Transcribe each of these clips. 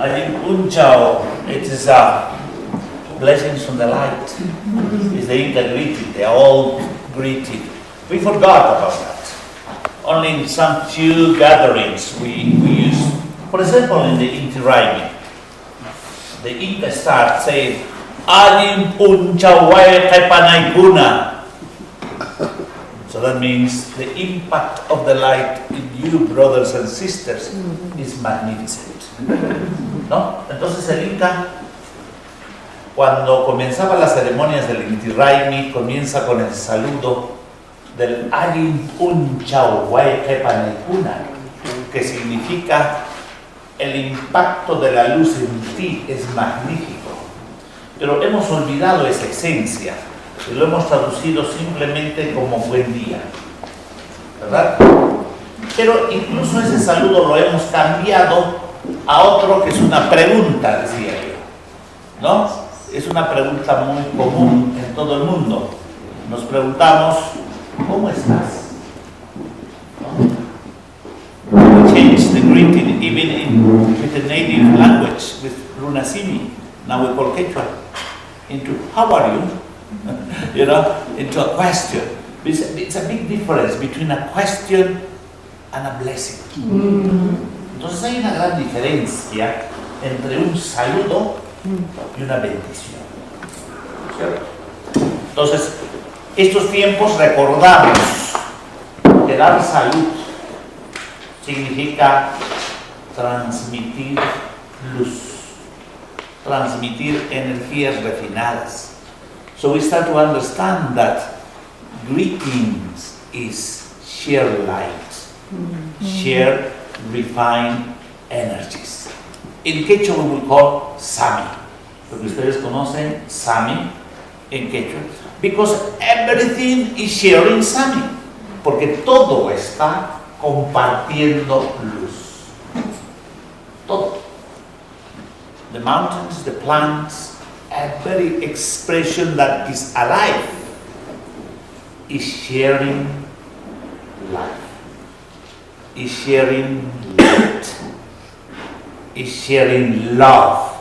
Ajin Unchao, it is blessings from the light. It's the Inca greeting, the old greeting. We forgot about that. Only in some few gatherings we use. For example, in the Inti Raymi, the Inca start saying, Ajin Unchao Wae Kepanaikuna. So that means the impact of the light in you, brothers and sisters, is magnificent. ¿No? Entonces el Inca, cuando comenzaba las ceremonias del Inti Raymi, comienza con el saludo del Ajin Unchao Wae Kepanekuna, que significa el impacto de la luz en ti es magnífico. Pero hemos olvidado esa esencia y lo hemos traducido simplemente como buen día, ¿verdad? Pero incluso ese saludo lo hemos cambiado a otro que es una pregunta, decía yo, ¿no? Es una pregunta muy común en todo el mundo. Nos preguntamos, ¿cómo estás? ¿No? We changed the greeting even with the native language, with Runasimi, now we call Quechua, into how are you? You know, into a question. It's a big difference between a question and a blessing. Entonces hay una gran diferencia entre un saludo y una bendición. ¿Cierto? Entonces, estos tiempos recordamos que dar salud significa transmitir luz, transmitir energías refinadas. So we start to understand that greetings is share light, share refined energies. In Quechua we will call Sami, porque ustedes conocen Sami en Quechua, because everything is sharing Sami, porque todo está compartiendo luz. Todo. The mountains, the plants, every expression that is alive is sharing life, is sharing light, is sharing love.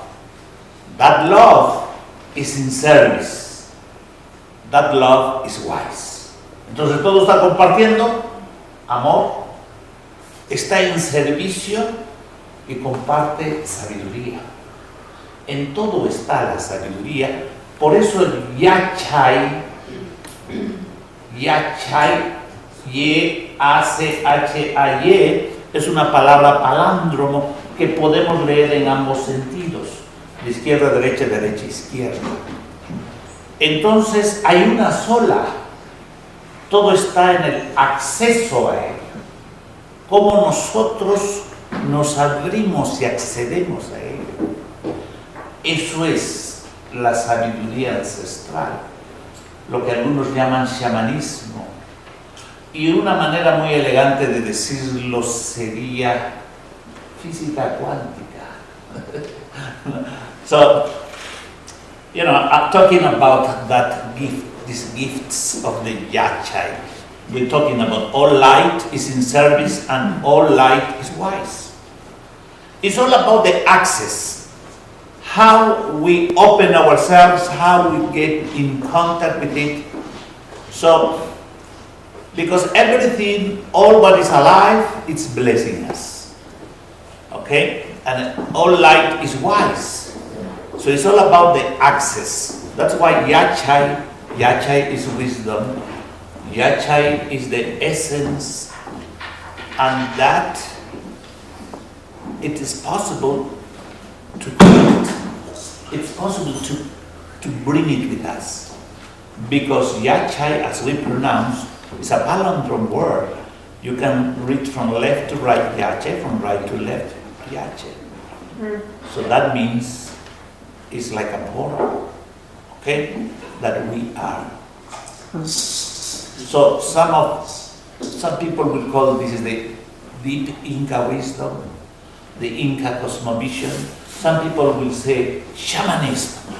That love is in service. That love is wise. Entonces todo está compartiendo amor, está en servicio y comparte sabiduría. En todo está la sabiduría. Por eso el Yachay, Y-A-C-H-A-Y, es una palabra palíndromo que podemos leer en ambos sentidos, de izquierda a derecha, derecha a izquierda. Entonces hay una sola, todo está en el acceso a él. Cómo nosotros nos abrimos y accedemos a él. Eso es la sabiduría ancestral, lo que algunos llaman chamanismo. Y una manera muy elegante de decirlo sería física cuántica. So, you know, I'm talking about that gift, these gifts of the Yachay. We're talking about all light is in service and all light is wise. It's all about the access. How we open ourselves, how we get in contact with it. So, because everything, all what is alive, it's blessing us. Okay? And all light is wise. So it's all about the access. That's why Yachay is wisdom. Yachay is the essence. And that it is possible to do it. It's possible to bring it with us. Because Yachay, as we pronounce, is a palindrome word. You can read from left to right Yachay, from right to left Yachay. So that means it's like a portal, okay, that we are. So some people will call this the deep Inca wisdom, the Inca cosmovision. Some people will say shamanism,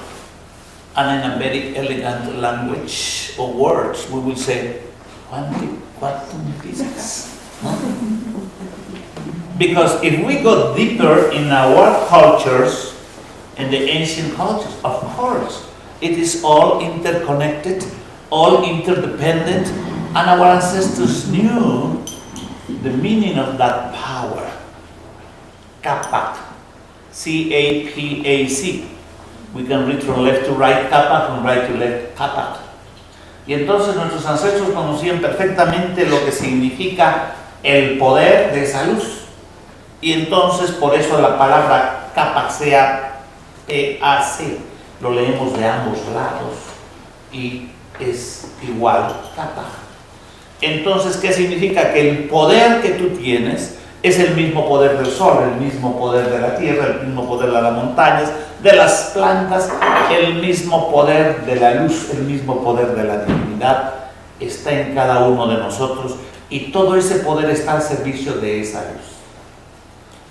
and in a very elegant language or words, we will say quantum physics. Because if we go deeper in our cultures, in the ancient cultures, of course, it is all interconnected, all interdependent, and our ancestors knew the meaning of that power. Capac, C-A-P-A-C. We can read from left to right, Capac, from right to left, Capac. Y entonces nuestros ancestros conocían perfectamente lo que significa el poder de esa luz. Y entonces por eso la palabra Capac, C-A-P-A-C, lo leemos de ambos lados y es igual Capac. Entonces, ¿qué significa? Que el poder que tú tienes es el mismo poder del sol, el mismo poder de la tierra, el mismo poder de las montañas, de las plantas, el mismo poder de la luz, el mismo poder de la divinidad está en cada uno de nosotros y todo ese poder está al servicio de esa luz.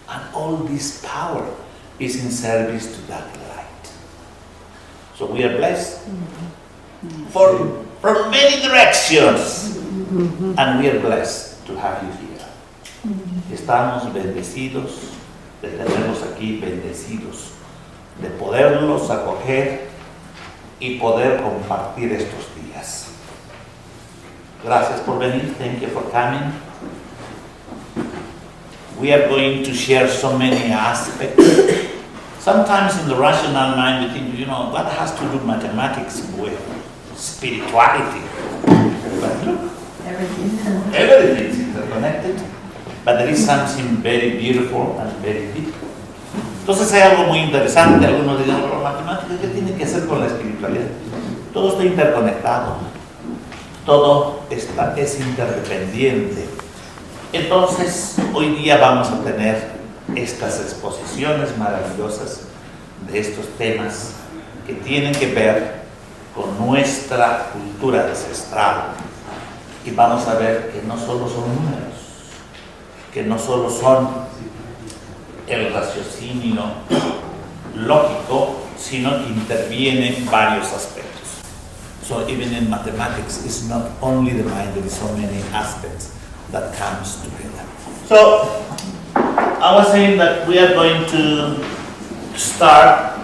And all this power is in service to that light. So we are blessed from many directions, and we are blessed to have you here. Estamos bendecidos de tenerlos aquí, bendecidos de poderlos acoger y poder compartir estos días. Gracias por venir. Thank you for coming. We are going to share so many aspects. Sometimes in the rational mind we think, what has to do mathematics with spirituality? But look, everything is interconnected, but there is something very beautiful and very deep. Entonces hay algo muy interesante. Algunos dirán, pero matemáticas, ¿qué tiene que hacer con la espiritualidad? Todo está interconectado, todo es interdependiente. Entonces, hoy día vamos a tener estas exposiciones maravillosas de estos temas que tienen que ver con nuestra cultura ancestral. Y vamos a ver que no solo son números, que no solo son el raciocinio lógico, sino que intervienen varios aspectos. So even in mathematics, it's not only the mind, there is so many aspects that comes together. So I was saying that we are going to start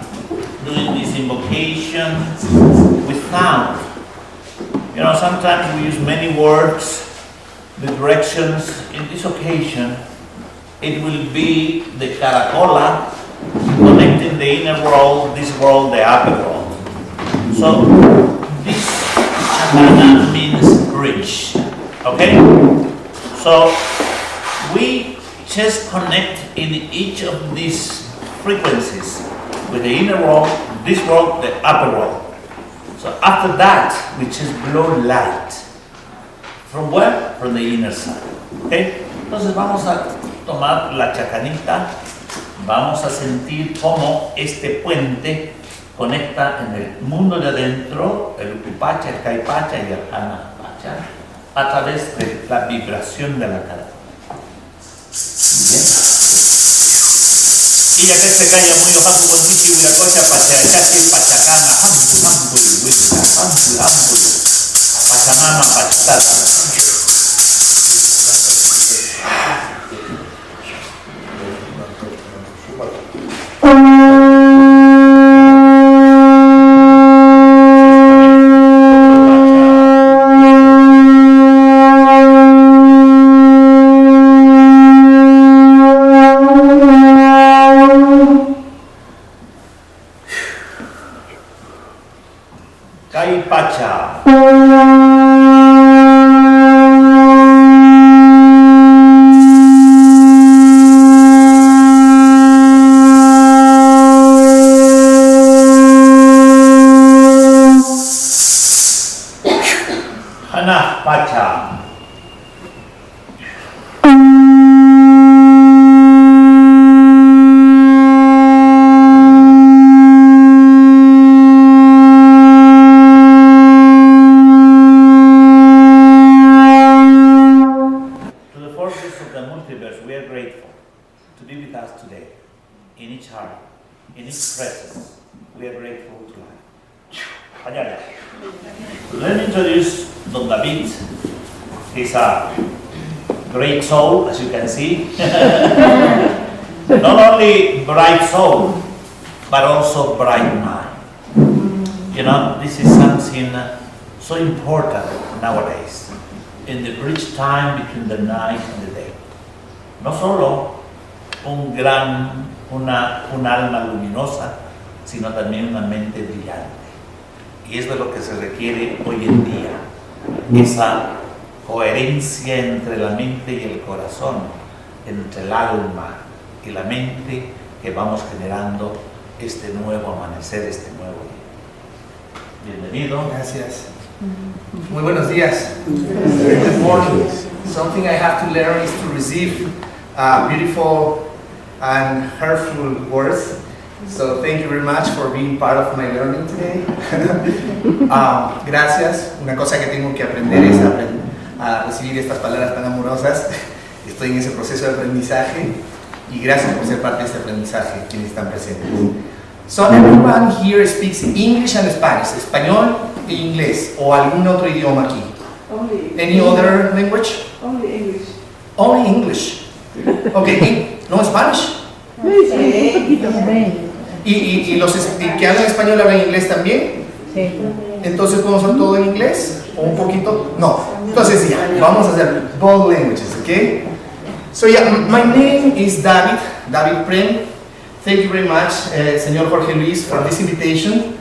doing this invocation with sound. Sometimes we use many words, the directions. In this occasion, it will be the caracola connecting the inner world, this world, the upper world. So this chamana means bridge. Okay? So we just connect in each of these frequencies with the inner world, this world, the upper world. So after that, we just blow light. From where? From the inner side. Okay? Entonces vamos a tomar la chacanita, vamos a sentir cómo este puente conecta en el mundo de adentro, el Upacha, el Kaipacha y el Anapacha, a través de la vibración de la cara. Bien. Y ya que se calla muy ojapu con sitio y la cocha pachacate pachacana ampul wita ampul pachamama pachata. Kaipacha. Anapacha. Let me introduce Don David. He's a great soul, as you can see. Not only bright soul, but also bright mind. You know, this is something so important nowadays, in the bridge time between the night and the day. No solo un alma luminosa, sino también una mente brillante. Y es de lo que se requiere hoy en día, esa coherencia entre la mente y el corazón, entre el alma y la mente, que vamos generando este nuevo amanecer, este nuevo día. Bienvenido. Gracias. Muy buenos días. Good morning. Something I have to learn is to receive beautiful and hurtful words. So thank you very much for being part of my learning today. Gracias. Una cosa que tengo que aprender es a recibir estas palabras tan amorosas. Estoy en ese proceso de aprendizaje y gracias por ser parte de este aprendizaje, quienes están presentes. So everyone here speaks English and Spanish, español e inglés, o algún otro idioma aquí. Only Any other language? Only English. Only English. Okay, no Spanish. ¿Y los que hablan español hablan inglés también? Sí. Entonces podemos hacer todo en inglés o un poquito. No. Entonces ya, vamos a hacer both languages, okay? So yeah, my name is Dhavit Prem. Thank you very much, Señor Jorge Luis, for this invitation.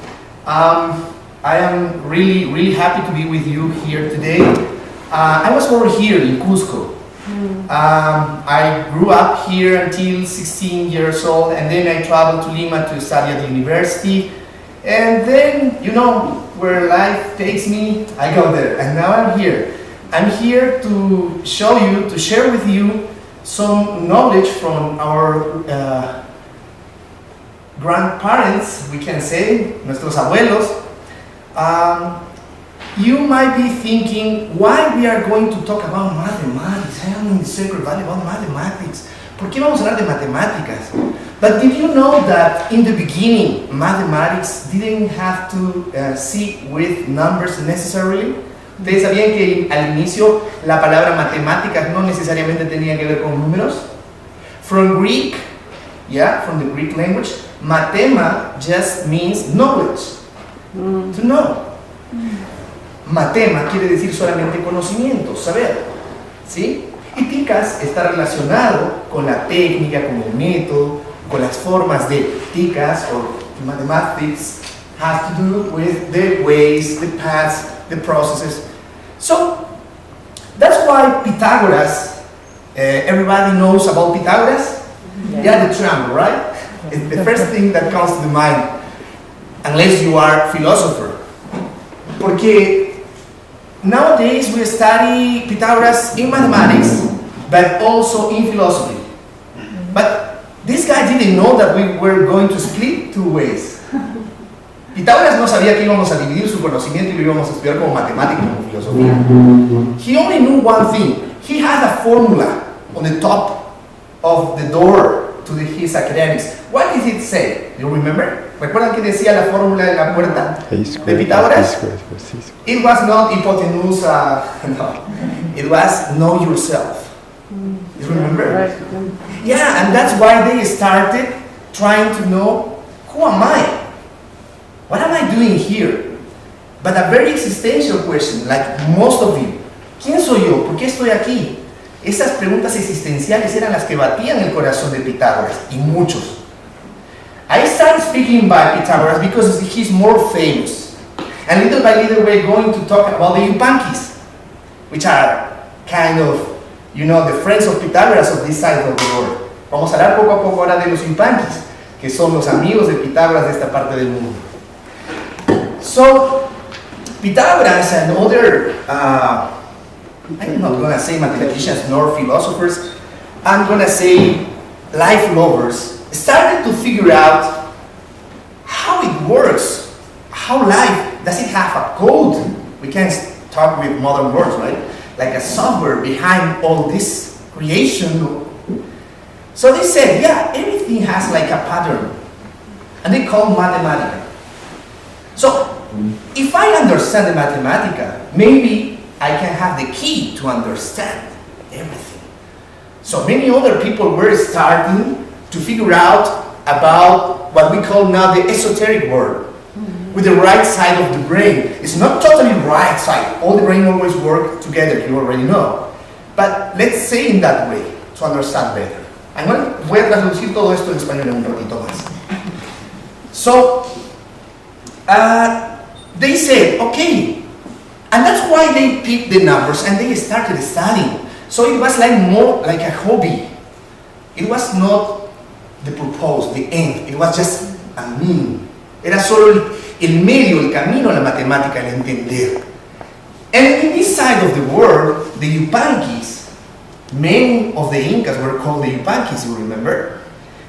I am really happy to be with you here today. I was born here in Cusco. I grew up here until 16 years old, and then I traveled to Lima to study at the university. And then, you know, where life takes me, I go there. And now I'm here. I'm here to show you, to share with you some knowledge from our grandparents, we can say, nuestros abuelos. You might be thinking, why we are going to talk about mathematics? I am in the Sacred Valley about mathematics. ¿Por qué vamos a hablar de matemáticas? But did you know that in the beginning, mathematics didn't have to see with numbers necessarily? ¿Ustedes sabían que al inicio la palabra matemáticas no necesariamente tenía que ver con números? From Greek, from the Greek language, matema just means knowledge, to know. Matema quiere decir solamente conocimiento, saber, ¿sí? Y ticas está relacionado con la técnica, con el método, con las formas de ticas, or mathematics have to do with the ways, the paths, the processes. So, that's why Pythagoras, everybody knows about Pythagoras? Yeah, the triangle, right? It's the first thing that comes to the mind, unless you are a philosopher. Porque nowadays we study Pythagoras in mathematics, but also in philosophy. But this guy didn't know that we were going to split two ways. Pitágoras no sabía que íbamos a dividir su conocimiento y lo íbamos a estudiar como matemático, como filosofía. He only knew one thing. He had a formula on the top of the door to his academics. What did it say? Do you remember? ¿Recuerdan qué decía la fórmula de la puerta de Pitágoras? It was not hipotenusa, no. It was know yourself. You remember? Yeah, and that's why they started trying to know, who am I? What am I doing here? But a very existential question, like most of you. ¿Quién soy yo? ¿Por qué estoy aquí? Esas preguntas existenciales eran las que batían el corazón de Pitágoras, y muchos. I started speaking by Pythagoras because he's more famous. And little by little we're going to talk about the Yupankis, which are kind of, you know, the friends of Pythagoras of this side of the world. Vamos a hablar poco a poco ahora de los Yupankis, que son los amigos de Pitágoras de esta parte del mundo. So, Pythagoras and other, I'm not going to say mathematicians nor philosophers, I'm going to say life lovers, started to figure out how it works, how life, does it have a code? We can't talk with modern words, right? Like a software behind all this creation. So they said, yeah, everything has like a pattern, and they call Mathematica. So, if I understand the Mathematica, maybe I can have the key to understand everything. So many other people were starting to figure out about what we call now the esoteric world, with the right side of the brain. It's not totally right side. All the brain always work together, you already know. But let's say in that way, to understand better. Voy a traducir todo esto en español en un ratito más. So, they said, okay, and that's why they picked the numbers and they started studying. So it was like more like a hobby. It was not the purpose, the end. It was just a mean. Era solo el medio, el camino a la matemática, el entender. And in this side of the world, the Yupankis, many of the Incas were called the Yupankis, you remember?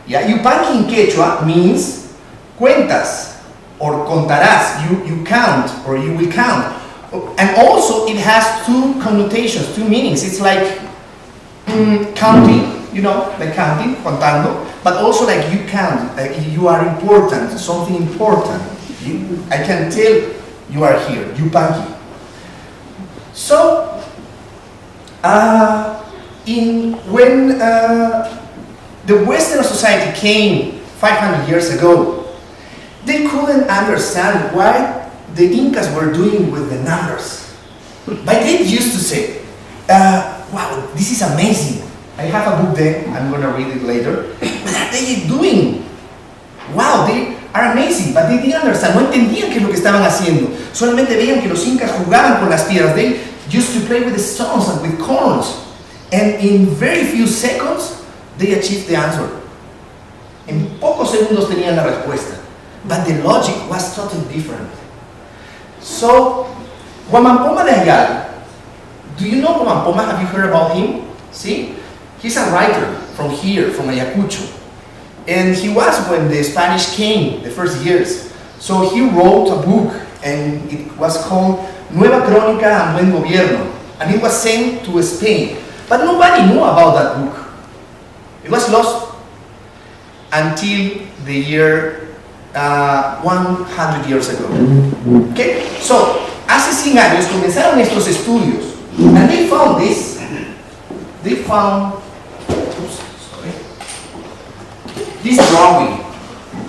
Yeah, Yupanki in Quechua means cuentas or contarás, you count or you will count. And also it has two connotations, two meanings. It's like counting, you know, like counting, contando, but also like you count, like you are important, something important. I can tell you are here, Yupanki. So, when the Western society came 500 years ago, they couldn't understand what the Incas were doing with the numbers. But they used to say, wow, this is amazing. I have a book there, I'm going to read it later. What are they doing? Wow, they are amazing, but they didn't understand. No entendían qué es lo que estaban haciendo. Solamente veían que los Incas jugaban con las piedras. They used to play with the stones and with corns. And in very few seconds, they achieved the answer. En pocos segundos tenían la respuesta. But the logic was totally different. So, Huamampoma de Ayala. Do you know Huamampoma? Have you heard about him? See? He's a writer from here, from Ayacucho. And he was when the Spanish came, the first years. So he wrote a book, and it was called Nueva Crónica and Buen Gobierno. And it was sent to Spain. But nobody knew about that book. It was lost until the year 100 years ago. Okay? So, hace 100 años comenzaron estos estudios. And they found this. They found this drawing.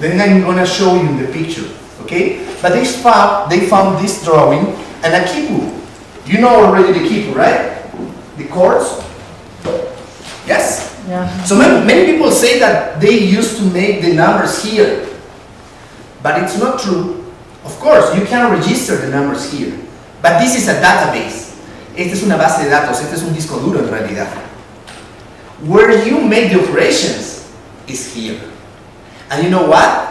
Then I'm going to show you in the picture. Okay? But they found this drawing and a kipu. You know already the kipu, right? The chords. Yes? Yeah. So many people say that they used to make the numbers here. But it's not true. Of course, you can register the numbers here. But this is a database. Esta es una base de datos. Este es un disco duro en realidad. Where you make the operations is here. And you know what?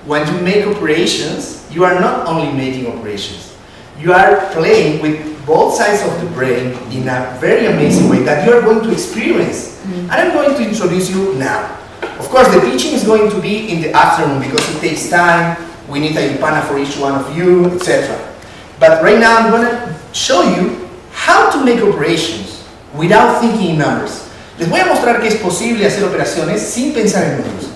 When you make operations, you are not only making operations. You are playing with both sides of the brain in a very amazing way that you are going to experience. And I'm going to introduce you now. Of course, the teaching is going to be in the afternoon because it takes time. We need a Yupana for each one of you, etc. But right now I'm going to show you how to make operations without thinking in numbers. Les voy a mostrar que es posible hacer operaciones sin pensar en números.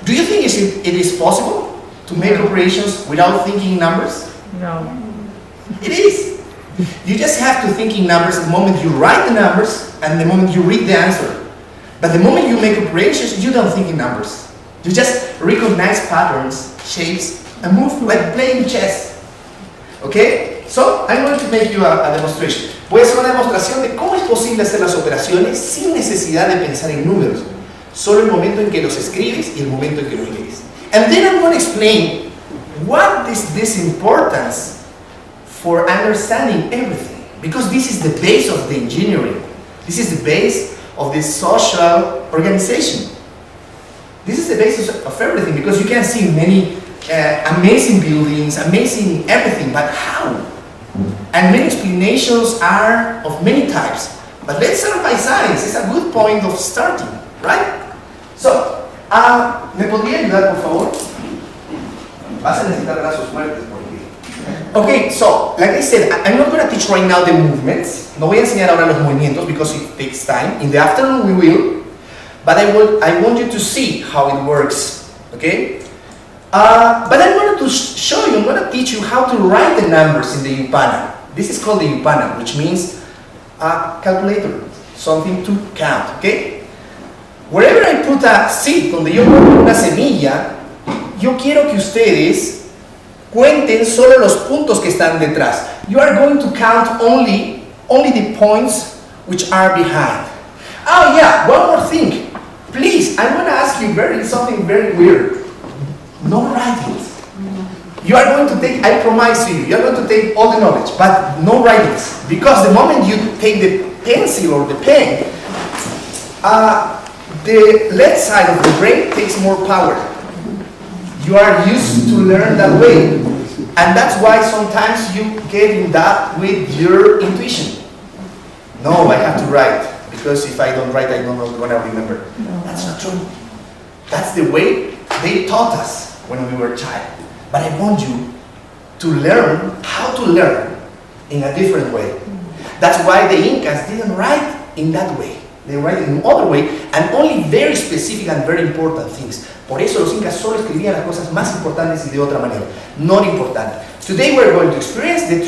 Do you think it is possible to make operations without thinking in numbers? No. It is. You just have to think in numbers the moment you write the numbers and the moment you read the answer. But the moment you make operations, you don't think in numbers. You just recognize patterns, shapes, and move like playing chess. Okay? So, I'm going to make you a demonstration. Voy a hacer una demostración de cómo es posible hacer las operaciones sin necesidad de pensar en números. Solo el momento en que los escribes y el momento en que los lees. And then I'm going to explain what is this importance for understanding everything. Because this is the base of the engineering. This is the base of the social organization. This is the basis of everything because you can see many amazing buildings, amazing everything, but how? And many explanations are of many types. But let's start by science. It's a good point of starting, right? So, ¿me podría ayudar, por favor? Vas a necesitar brazos fuertes porque... Okay, so, like I said, I'm not going to teach right now the movements. No voy a enseñar ahora los movimientos because it takes time. In the afternoon we will. But I want you to see how it works, okay? But I'm going to show you, I'm going to teach you how to write the numbers in the Yupana. This is called the Yupana, which means a calculator, something to count, okay? Wherever I put a seed, donde yo pongo una semilla, yo quiero que ustedes cuenten solo los puntos que están detrás. You are going to count only the points which are behind. Oh yeah, one more thing. Please, I want to ask you something very weird. No writings. You are going to take, I promise you are going to take all the knowledge, but no writings. Because the moment you take the pencil or the pen, the left side of the brain takes more power. You are used to learn that way. And that's why sometimes you get in that with your intuition. No, I have to write. Because if I don't write, I don't know when I remember. No. That's not true. That's the way they taught us when we were a child. But I want you to learn how to learn in a different way. That's why the Incas didn't write in that way. They write in another way, and only very specific and very important things. Por eso los Incas solo escribían las cosas más importantes y de otra manera, not importante. Today we're going to experience the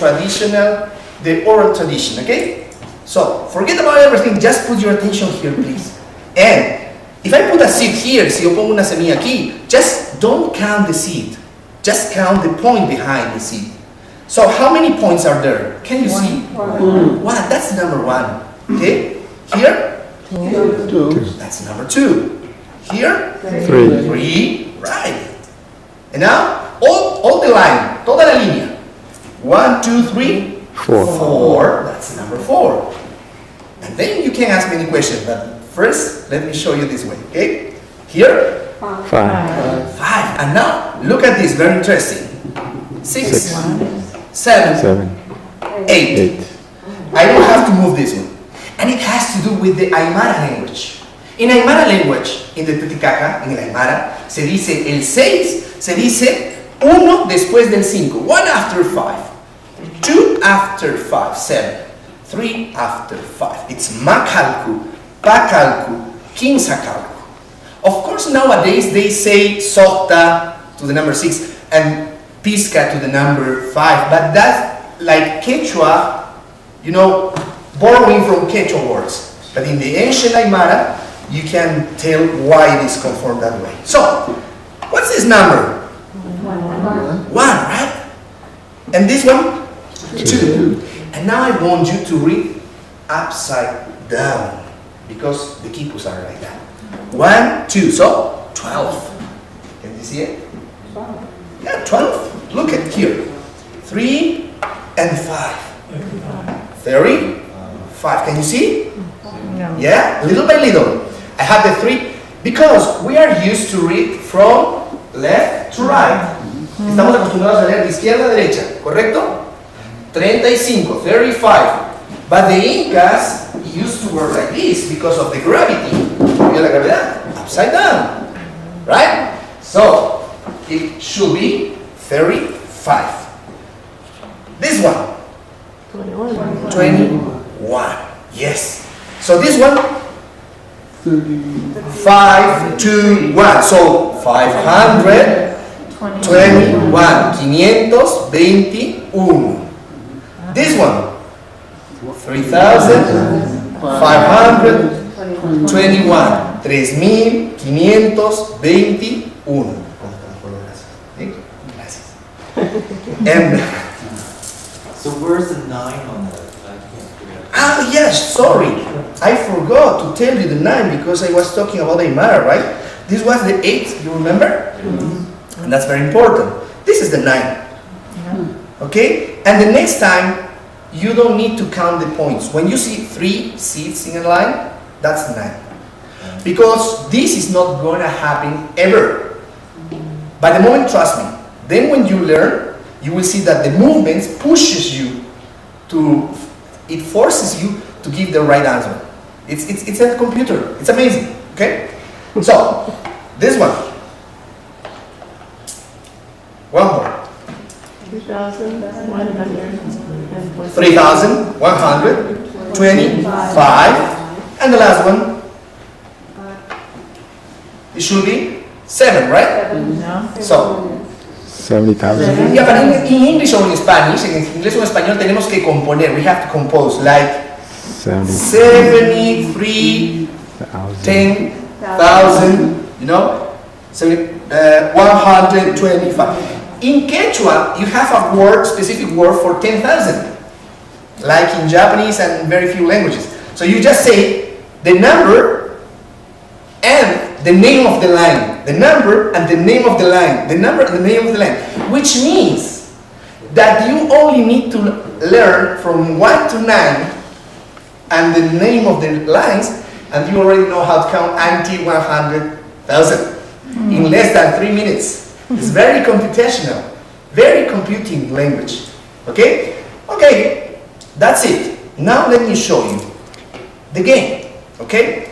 oral tradition, okay? So, forget about everything, just put your attention here, please. And if I put a seed here, si yo pongo una semilla aquí, just don't count the seed. Just count the point behind the seed. So, how many points are there? Can you see? One. That's number one. Okay? Here? Two. That's number two. Here? Three. Right. And now, all the line, toda la línea. 1, 2, 3, 4. That's number 4. And then you can ask me any questions, but first, let me show you this way, okay? Here? 5. And now, look at this, very interesting. 6, 7, 8. I don't have to move this one. And it has to do with the Aymara language. In Aymara language, in the Titicaca, en el Aymara, se dice el 6, se dice 1 después del 5. 1 after 5. 2 after 5, 7. 3 after 5. It's Macalcu, Pacalcu, Quinzacalcu. Of course, nowadays they say Sota to the number 6 and Pisca to the number 5, but that's like Quechua, you know, borrowing from Quechua words. But in the ancient Aymara, you can tell why it is conformed that way. So, what's this number? 1, right? And this one? 2. And now I want you to read upside down, because the quipus are like that. 1, 2, so 12. Can you see it? Yeah, 12. Look at here. 3 and 5. 35. Can you see? No. Yeah, little by little. I have the 3 because we are used to read from left to right. Estamos acostumbrados a leer de izquierda a derecha, ¿correcto? 35, 35. But the Incas used to work like this because of the gravity. ¿Vio la gravedad? Upside down. Right? So, it should be 35. This one. 21. Yes. So this one. 5, 2, 1. So 521. 521. This one. 3,521. 3,521. Gracias. And so where's the 9 on that? ah, yes, sorry. I forgot to tell you the 9 because I was talking about Aymara, right? This was the 8, you remember? Mm-hmm. And that's very important. This is the 9. Yeah. Okay? And the next time, you don't need to count the points. When you see 3 seats in a line, that's 9. Because this is not going to happen ever. By the moment, trust me, then when you learn, you will see that the movement pushes you to, it forces you to give the right answer. It's a computer. It's amazing. Okay? So, this one. One more. 3,125. And the last one. It should be 7, right? So. 70,000. Yeah, but in English or in Spanish, en inglés o en español tenemos que componer. We have to compose like 73, 10, thousand, you know, 125. In Quechua, you have a word, specific word for 10,000, like in Japanese and very few languages. So you just say the number and the name of the line, the number and the name of the line, the number and the name of the line, which means that you only need to learn from 1 to 9 and the name of the lines, and you already know how to count until 100,000 in less than 3 minutes. It's very computational, very computing language. Okay? Okay, that's it. Now let me show you the game. Okay?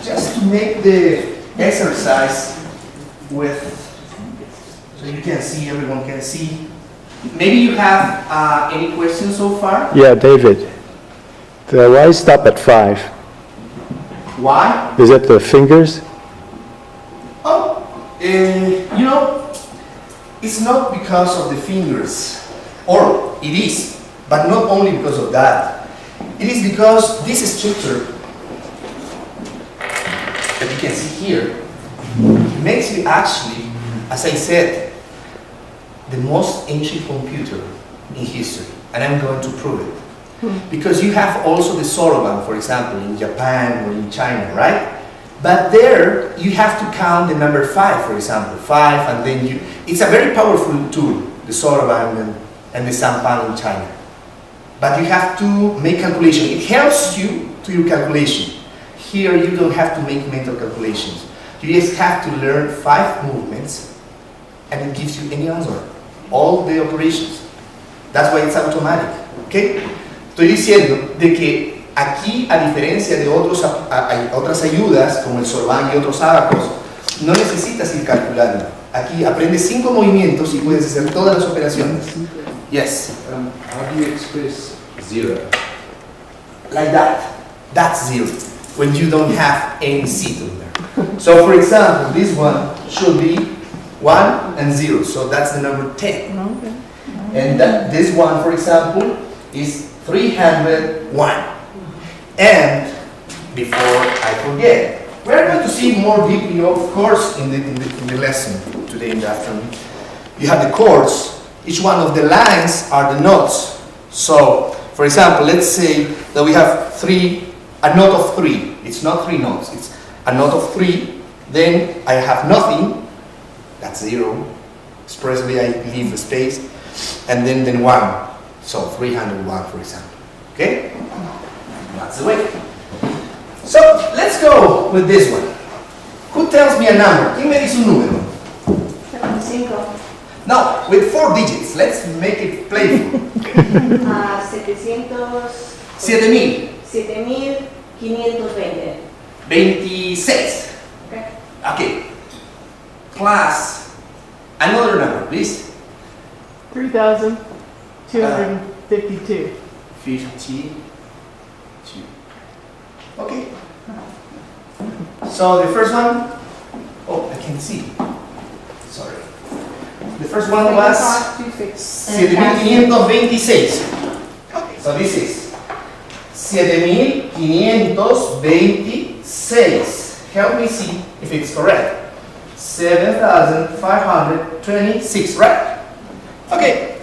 Just to make the exercise with, so you can see, everyone can see. Maybe you have any questions so far? Yeah, David. Why stop at 5? Why? Is it the fingers? Oh, you know, it's not because of the fingers, or it is, but not only because of that. It is because this structure that you can see here makes you actually, as I said, the most ancient computer in history, and I'm going to prove it. Because you have also the soroban, for example, in Japan or in China, right? But there, you have to count the number 5, for example, 5, and then it's a very powerful tool, the soroban and the sampan in China. But you have to make calculation. It helps you to your calculation. Here, you don't have to make mental calculations. You just have to learn 5 movements, and it gives you any answer. All the operations. That's why it's automatic, okay? Estoy diciendo de que aquí, a diferencia de otras ayudas, como el soroban y otros ábacos, no necesitas ir calculando. Aquí aprendes 5 movimientos y puedes hacer todas las operaciones. Yes? How do you express 0? Like that. That's 0. When you don't have any seat on there. So for example, this one should be 1 and 0. So that's the number 10. Okay. And this one, for example, is 301. And before I forget, we're going to see more deeply, of course, in the lesson today in the afternoon. You have the chords. Each one of the lines are the notes. So, for example, let's say that we have a note of 3. It's not 3 notes. It's a note of 3. Then I have nothing. That's 0. Expressly, I leave the space. And then 1. So 301, for example. Okay? That's the way. So let's go with this one. Who tells me a number? ¿Quién me dice un número? 5. No, with 4 digits. Let's make it playful. 7,000. 7,520. 26. Okay. Okay. Plus another number, please. 3,252. 52. Okay. So the first one, oh, I can see. Sorry. The first one was 7,526. Okay, so this is 7,526. Help me see if it's correct. 7,526, right? Okay.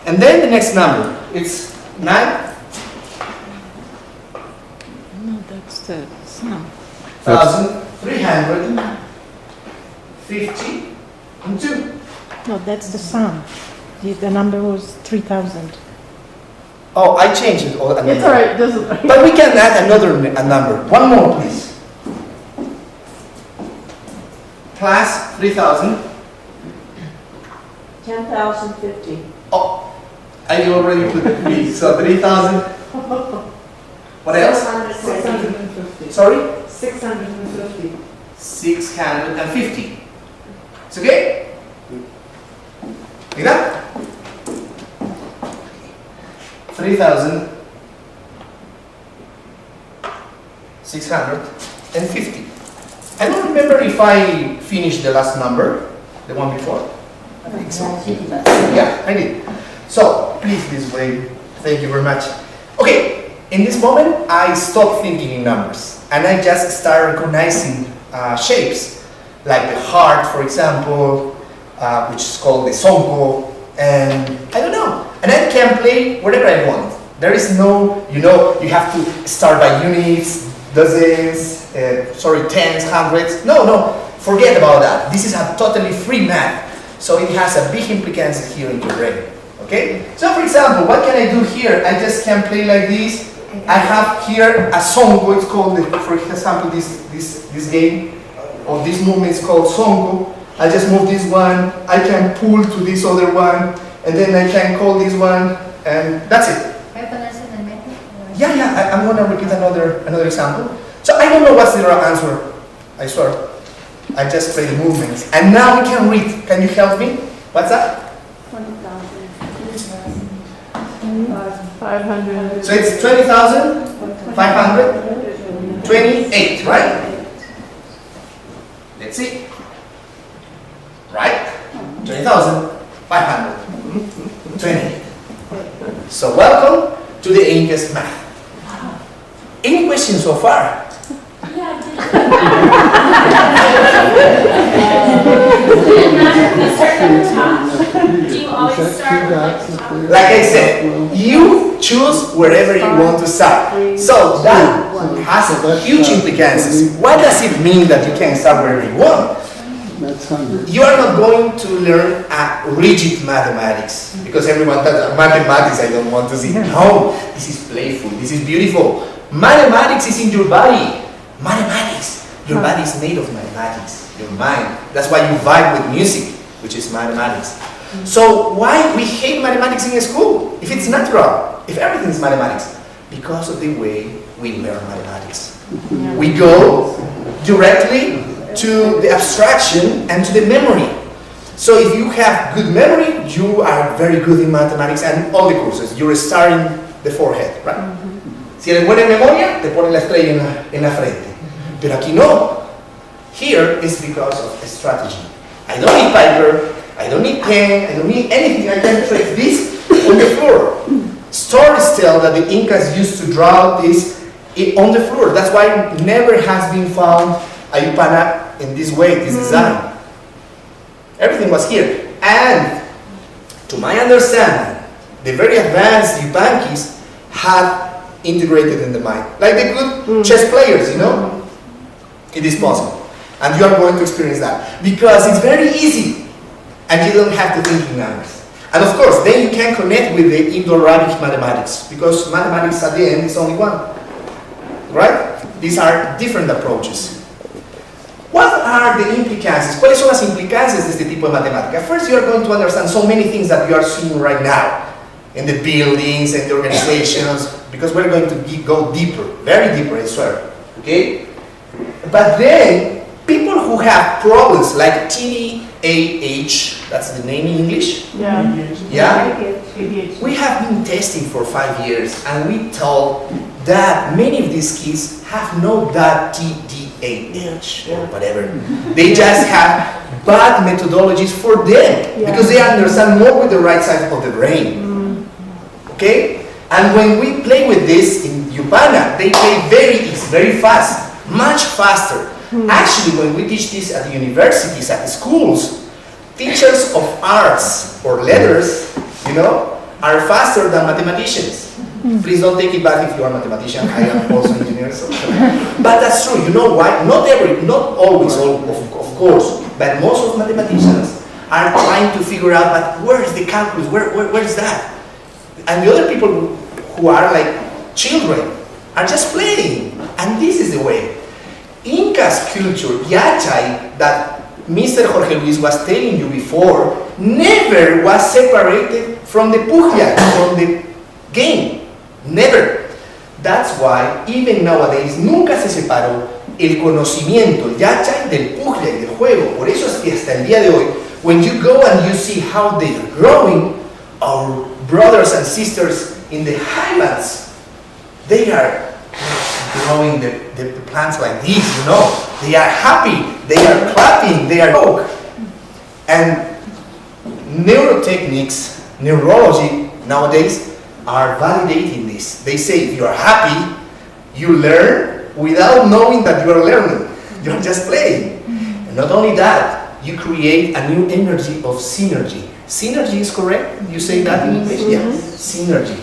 And then the next number, it's 9. No, that's the sum. 1,352. No, that's the sum. The number was 3,000. Oh, I changed it. It's all right, doesn't. But we can add another number. One more, please. Plus 3,000. 10,050. Oh, I already put the 3. So 3,000. What else? 650. Sorry? 650. 650. It's okay? Like that? 3,650. I don't remember if I finished the last number, the one before. I think so. Yeah, I did. So, please, this way. Thank you very much. Okay, In this moment, I stop thinking in numbers and I just start recognizing shapes, like the heart, for example, which is called the sonko, and I don't know. And I can play whatever I want. There is no, you have to start by units, dozens, tens, hundreds. No, forget about that. This is a totally free math. So it has a big implications here in your brain. Okay? So for example, what can I do here? I just can play like this. I have here a sonko. It's called, for example, this game or this movement is called sonko. I just move this one. I can pull to this other one, and then I can call this one, and that's it. Yeah, I'm gonna repeat another example. So I don't know what's the right answer, I swear. I just play the movements. And now we can read. Can you help me? What's that? 500. So it's 20,528, right? Let's see. Right? 20,528. So welcome to the Inca's math. Any questions so far? Do you always start Like I said, you choose wherever you want to start. So that has huge implications. What does it mean that you can start wherever you want? You are not going to learn a rigid mathematics, because everyone thinks mathematics I don't want to see. No, this is playful, this is beautiful. Mathematics is in your body. Mathematics, your body is made of mathematics, your mind. That's why you vibe with music, which is mathematics. So why we hate mathematics in school? If it's natural, if everything is mathematics, because of the way we learn mathematics. We go directly to the abstraction and to the memory. So if you have good memory, you are very good in mathematics and all the courses. You're starting the forehead, right? Si eres buena en memoria, te ponen la estrella en la frente. Pero aquí no. Here is because of a strategy. I don't need paper, I don't need pen, I don't need anything. I can trace this on the floor. Stories tell that the Incas used to draw this on the floor. That's why never has been found a Yupana in this way, this design. Everything was here. And to my understanding, the very advanced Yupankis had integrated in the mind. Like the good chess players, It is possible. And you are going to experience that. Because it's very easy. And you don't have to think in numbers. And of course, then you can connect with the Indo-Arabic mathematics. Because mathematics at the end is only one. Right? These are different approaches. What are the implicancias? ¿Cuáles son las implicancias de este tipo de matemática? First, you are going to understand so many things that you are seeing right now in the buildings and the organizations, because we're going to go deeper, very deeper, I swear. Okay? But then, people who have problems like TDAH, that's the name in English? Yeah. Yeah? ADHD. We have been testing for 5 years, and we told that many of these kids have no that TDAH or whatever. They just have bad methodologies for them because they understand more with the right side of the brain. Okay? And when we play with this in Yupana, they play very easy, very fast, much faster. Actually, when we teach this at the universities, at the schools, teachers of arts or letters, are faster than mathematicians. Please don't take it back if you are a mathematician. I am also an engineer. So. But that's true. You know why? Not always, of course, but most of mathematicians are trying to figure out, but where is the calculus? Where is that? And the other people who are like children are just playing. And this is the way. Inca's culture, Yachay, that Mr. Jorge Luis was telling you before, never was separated from the puja, from the game. Never. That's why, even nowadays, nunca se separó el conocimiento, el Yachay, del puja y del juego. Por eso es que hasta el día de hoy, when you go and you see how they are growing, our brothers and sisters in the highlands, they are growing the plants like these, They are happy, they are clapping, they are joke. And neurotechnics, neurology nowadays are validating this. They say if you are happy, you learn without knowing that you are learning. You're just playing. And not only that, you create a new energy of synergy. Synergy is correct? You say that in English? Yeah. Synergy.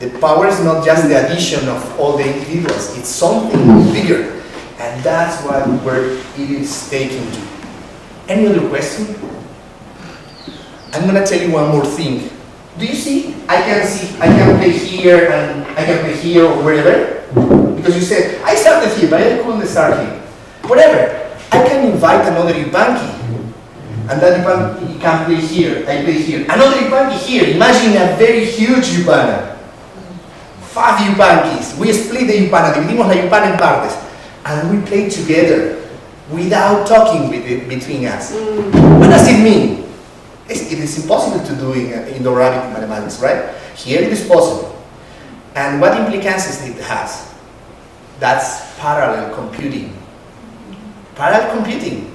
The power is not just the addition of all the individuals, it's something bigger. And that's where it is taking to. Any other question? I'm gonna tell you one more thing. Do you see? I can play here and I can play here or wherever. Because you said, I started here, but I couldn't start here. Whatever. I can invite another Yupanki. And that Yupanki can play here, I play here. Another Yupanki here. Imagine a very huge Yupana. 5 Yupankis. We split the Yupana, dividimos la Yupana en partes. And we play together without talking between us. What does it mean? It is impossible to do in Indo-Arabic mathematics, right? Here it is possible. And what implications it has? That's parallel computing. Parallel computing.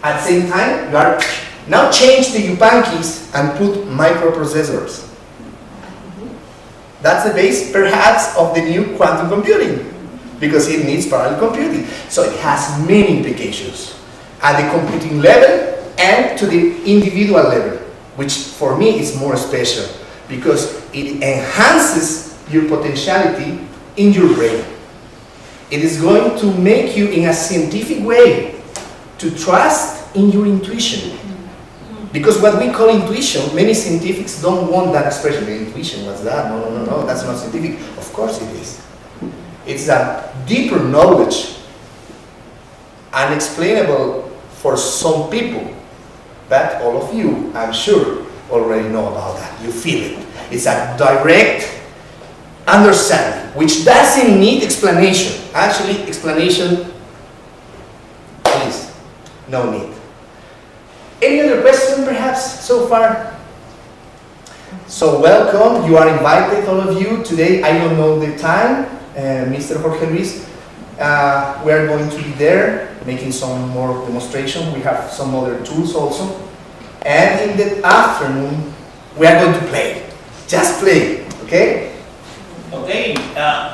At the same time, you are now change the Yupankis and put microprocessors. That's the base, perhaps, of the new quantum computing, because it needs parallel computing. So it has many implications at the computing level and to the individual level, which for me is more special because it enhances your potentiality in your brain. It is going to make you in a scientific way to trust in your intuition. Because what we call intuition, many scientifics don't want that expression. Intuition, what's that? No, that's not scientific. Of course it is. It's a deeper knowledge, unexplainable for some people, but all of you, I'm sure, already know about that. You feel it. It's a direct understanding, which doesn't need explanation. Actually, explanation, please, no need. Any other question, perhaps, so far? So welcome, you are invited, all of you. Today, I don't know the time, Mr. Jorge Luis. We are going to be there, making some more demonstration. We have some other tools also. And in the afternoon, we are going to play. Just play, okay? Okay,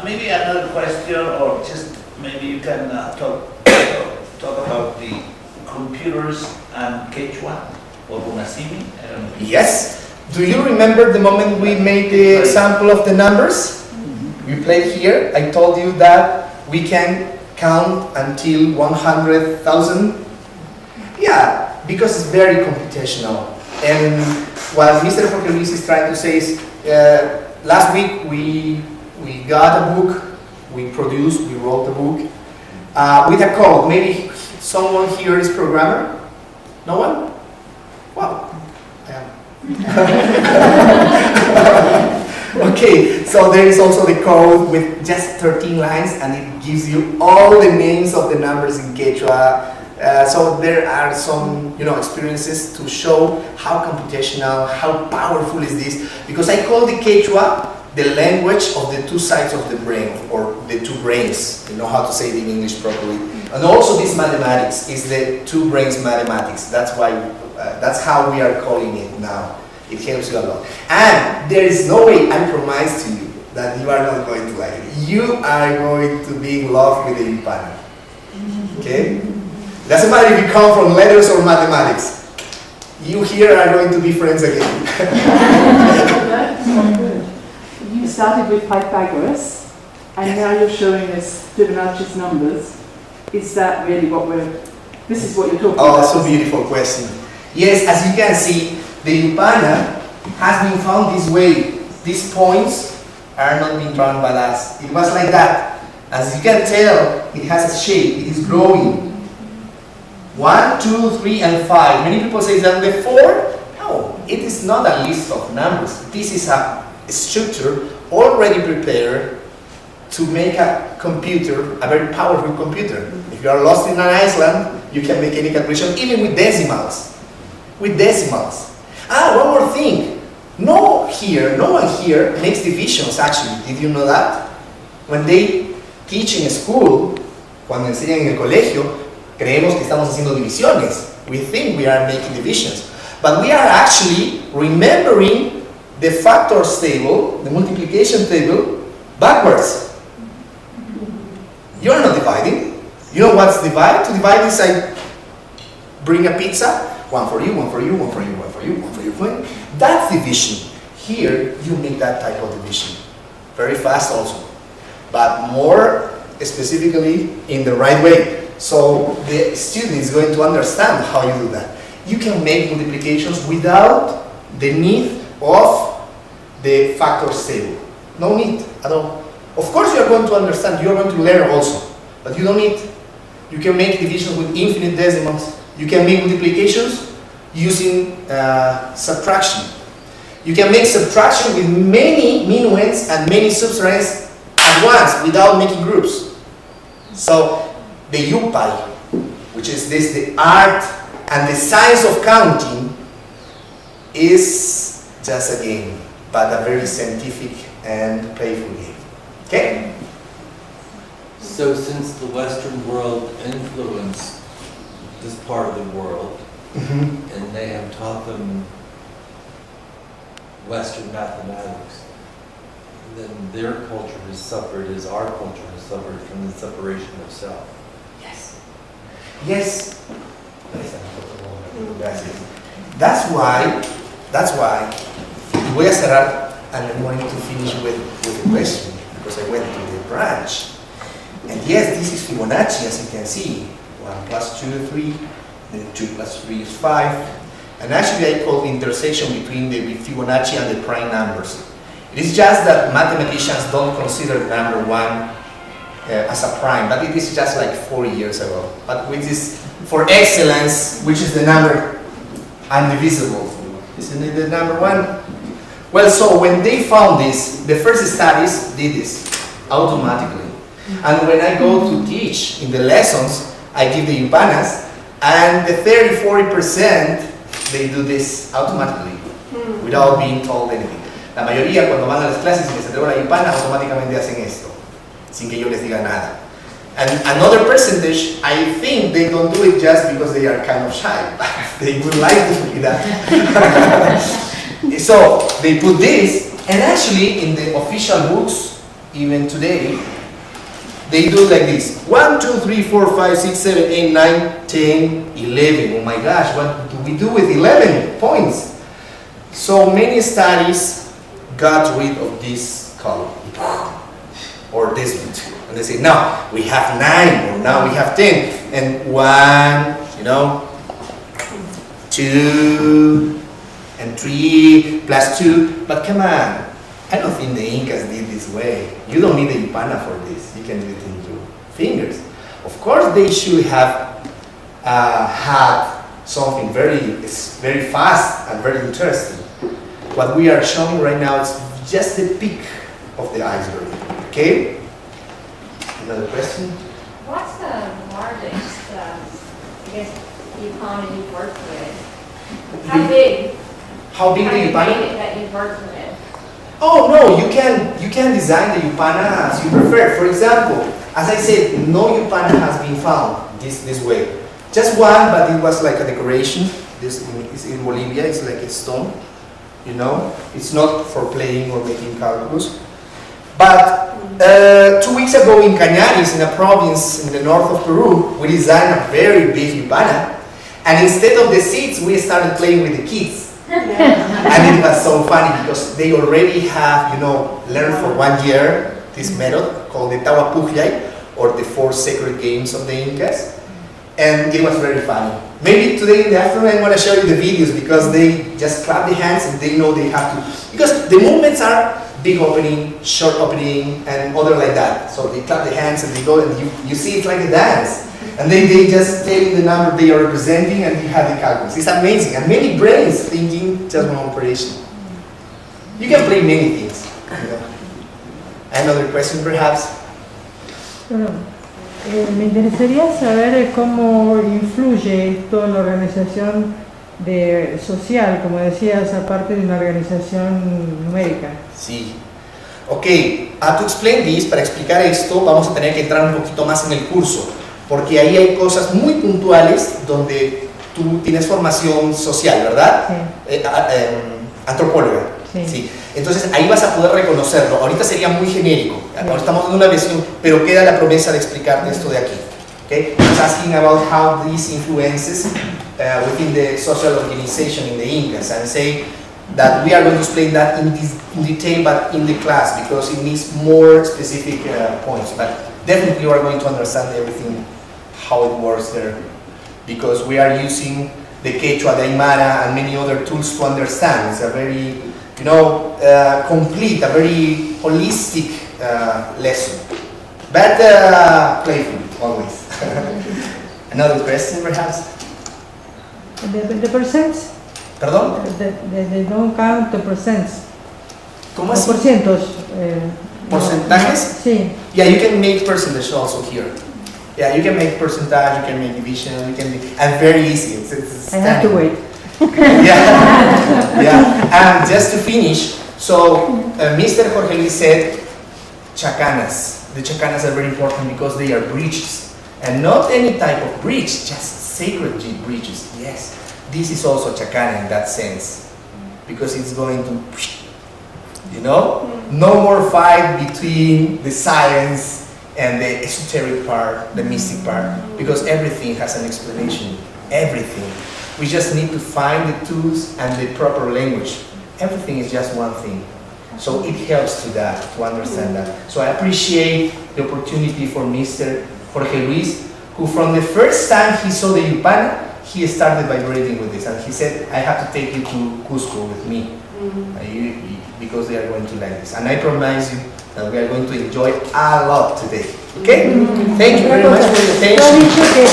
maybe another question, or just maybe you can talk about the computers and Quechua or Unasimi. I don't know. Yes. Do you remember the moment we made the example of the numbers? We played here. I told you that we can count until 100,000. Yeah, because it's very computational. And what Mr. Jorge Luis is trying to say is, last week we got a book, we wrote the book with a code. Maybe someone here is programmer? No one? Wow. Okay, so there is also the code with just 13 lines, and it gives you all the names of the numbers in Quechua. So there are some, experiences to show how computational, how powerful is this. Because I call the Quechua the language of the two sides of the brain, or the two brains. You know how to say it in English properly. And also this mathematics is the two brains mathematics. That's why, that's how we are calling it now. It helps you a lot. And there is no way, I promise to you, that you are not going to like it. You are going to be in love with the Yupana. Okay? Doesn't matter if you come from letters or mathematics. You here are going to be friends again. You started with Pythagoras, and now you're showing us Fibonacci's numbers. Is that really this is what you're talking about? Oh, that's a beautiful question. Yes, as you can see, the Yupana has been found this way. These points are not being drawn by us. It was like that. As you can tell, it has a shape. It is growing. 1, 2, 3, and 5. Many people say that the 4? No, it is not a list of numbers. This is a structure already prepared to make a computer, a very powerful computer. If you are lost in an island, you can make any calculation, even with decimals. With decimals. One more thing. No one here makes divisions, actually. Did you know that? When they teach in school, cuando enseñan en el colegio, creemos que estamos haciendo divisiones. We think we are making divisions. But we are actually remembering the factors table, the multiplication table, backwards. You're not dividing. You know what's divide? To divide is I bring a pizza, one for you, one for you, one for you, one for you, one for you. That's division. Here, you make that type of division. Very fast also, but more specifically in the right way. So the student is going to understand how you do that. You can make multiplications without the need of the factors table. No need at all. Of course you are going to understand, you are going to learn also, but you don't need. You can make divisions with infinite decimals. You can make multiplications using subtraction. You can make subtraction with many minuends and many subtrahends at once without making groups. So the Yupai, which is this, the art and the science of counting, is just a game, but a very scientific and playful game. Okay? So since the Western world influenced this part of the world, and they have taught them Western mathematics, then their culture has suffered as our culture has suffered from the separation of self. Yes. Yes. That's why, voy a cerrar and I'm going to finish with a question, because I went to the branch. And yes, this is Fibonacci, as you can see. 1 plus 2, 3, then 2 plus 3 is 5. And actually I call the intersection between the Fibonacci and the prime numbers. It is just that mathematicians don't consider number 1 as a prime, but it is just like 4 years ago. But which is for excellence, which is the number undivisible. Isn't it the number 1? Well, so when they found this, the first studies did this automatically. And when I go to teach in the lessons, I give the Yupanas, and the 30-40% they do this automatically, without being told anything. La mayoría cuando van a las clases y les entrego la Yupana, automáticamente hacen esto, sin que yo les diga nada. And another percentage, I think they don't do it just because they are kind of shy. They would like to do that. So they put this, and actually in the official books, even today, they do like this. 1, 2, 3, 4, 5, 6, 7, 8, 9, 10, 11. Oh my gosh, what do we do with 11 points? So many studies got rid of this column, or this one too. And they say, now we have 9, or now we have 10. And 1, you know, 2, and 3, plus 2. But come on, I don't think the Incas did this way. You don't need a Yupana for this. You can do it in your fingers. Of course, they should have had something very fast and very interesting. What we are showing right now is just the peak of the iceberg. Okay? Another question? What's the largest, I guess, Yupana you've worked with? How big? How big Have the you Yupana? made it that you've worked with? Oh no, you can design the Yupana as you prefer. For example, as I said, no Yupana has been found this way. Just one, but it was like a decoration. This is in Bolivia. It's like a stone. You know, it's not for playing or making calculus. But 2 weeks ago in Cañaris, in a province in the north of Peru, we designed a very big Yupana. And instead of the seats, we started playing with the kids. And it was so funny because they already have, you know, learned for 1 year this method called the Tawapuhyay, or the 4 sacred games of the Incas. And it was very funny. Maybe today in the afternoon I'm going to show you the videos, because they just clap their hands and they know they have to. Because the movements are big opening, short opening, and other like that. So they clap their hands and they go, and you see it's like a dance. And then they just tell you the number they are representing, and you have the calculus. It's amazing. And many brains thinking just one operation. You can play many things. You know. Another question perhaps? Me interesaría saber cómo influye esto en la organización social, como decías, aparte de una organización numérica. Sí. Ok, to explain this, para explicar esto, vamos a tener que entrar un poquito más en el curso, porque ahí hay cosas muy puntuales donde tú tienes formación social, ¿verdad? Sí. Antropóloga. Sí. ¿sí? Entonces ahí vas a poder reconocerlo. Ahorita sería muy genérico. Ahora estamos dando una versión, pero queda la promesa de explicarte esto de aquí. Okay? I was asking about how these influences within the social organization in the Incas, and say that we are going to explain that in detail, but in the class, because it needs more specific points. But definitely you are going to understand everything, how it works there, because we are using the Quechua, the Aymara, and many other tools to understand. It's a very, complete, a very holistic lesson, but playful always. Another question, perhaps? The percents? Perdón? They don't count the percents. ¿Cómo O así? por cientos. ¿Porcentajes? Sí. Yeah, you can make percentage also here. Yeah, you can make percentage, you can make division, you can make, and very easy. It's I have to wait. Yeah, yeah. And just to finish, so Mr. Jorge Luis said chacanas. The chacanas are very important because they are bridges. And not any type of bridge, just sacred bridges. Yes, this is also chacana in that sense. Because it's going to, no more fight between the science and the esoteric part, the mystic part, because everything has an explanation, everything. We just need to find the tools and the proper language. Everything is just one thing. So it helps to understand that. So I appreciate the opportunity for Mr. Jorge Luis, who from the first time he saw the Yupana, he started vibrating with this, and he said, I have to take you to Cusco with me, because they are going to like this. And I promise you that we are going to enjoy a lot today. Okay? Thank you very much for your Tú has attention. dicho que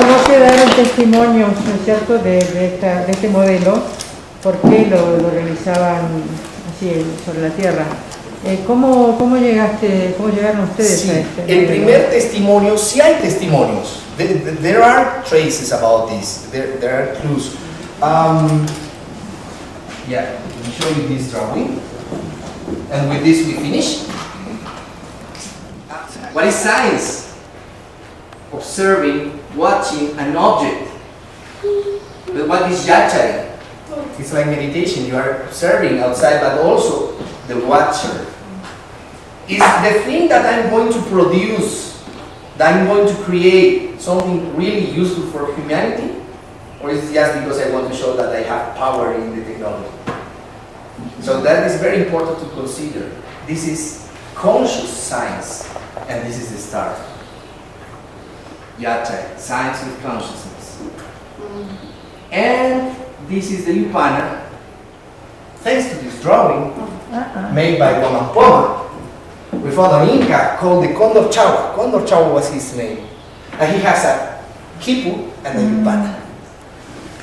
no quedaron testimonios, ¿no es cierto?, de este modelo, por qué lo realizaban así sobre la Tierra. ¿Cómo llegaron ustedes Sí, a este el modelo? primer testimonio, sí hay testimonios. There are traces about this. There are clues. Yeah, let me show you this drawing. And with this we finish. What is science? Observing, watching an object. But what is yachari? It's like meditation. You are observing outside, but also the watcher. Is the thing that I'm going to produce, that I'm going to create, something really useful for humanity? Or is it just because I want to show that I have power in the technology? So that is very important to consider. This is conscious science, and this is the start. Yachai, science with consciousness. And this is the Yupana, thanks to this drawing made by Guamampoma. We found an Inca called the Condor Chawa. Condor Chawa was his name. And he has a Kipu and a Yupana.